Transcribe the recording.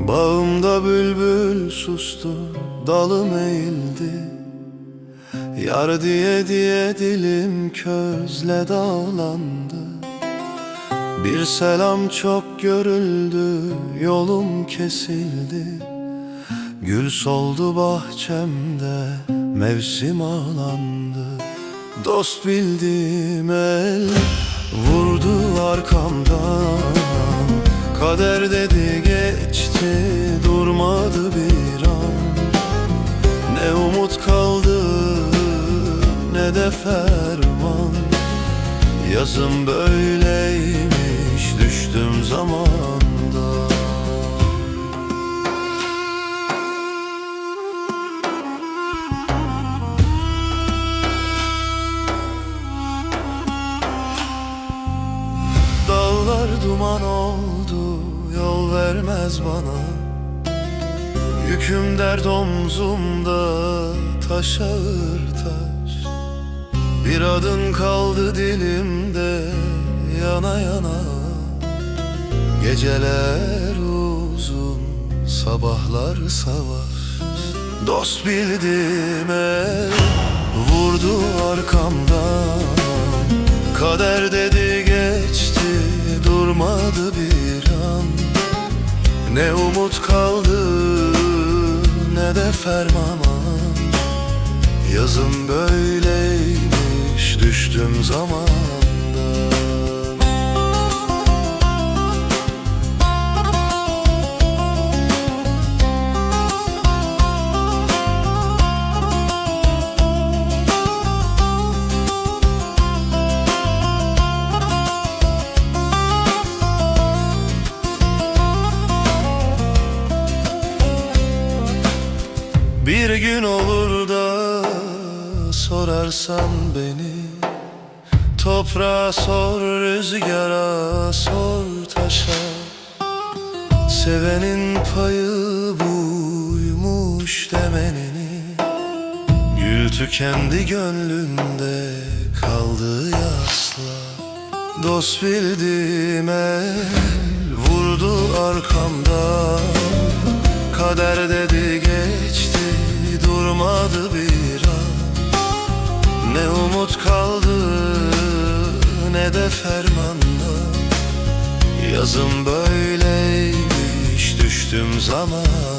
Bağımda bülbül sustu, dalım eğildi. Yar diye diye dilim közle dağlandı. Bir selam çok görüldü, yolum kesildi. Gül soldu bahçemde, mevsim ağlandı. Dost bildiğim el vurdu arkamdan. Kader dedi geçti, durmadı bir an. Ne umut kaldı ne de ferman. Yazım böyleymiş, düştüm zamanda. Dağlar duman oldu, yol vermez bana. Yüküm dert omzumda, taş ağır taş. Bir adın kaldı dilimde, yana yana. Geceler uzun, sabahlar savaş. Dost bildim el vurdu arkamdan. Kader dedi geçti, durmadı bir an. Ne umut kaldı ne de ferman. Yazım böyleymiş, düştüm zamandan. Bir gün olur da sorarsan beni, toprağa sor, rüzgara sor, taşa. Sevenin payı buymuş demenini. Gül tükendi gönlünde, kaldı yasla. Dost bildiğim el vurdu arkamdan. Kader dedi geçti, durmadı bir an. Ne umut kaldı ne de fermanda. Yazım böyleymiş, düştüm zaman.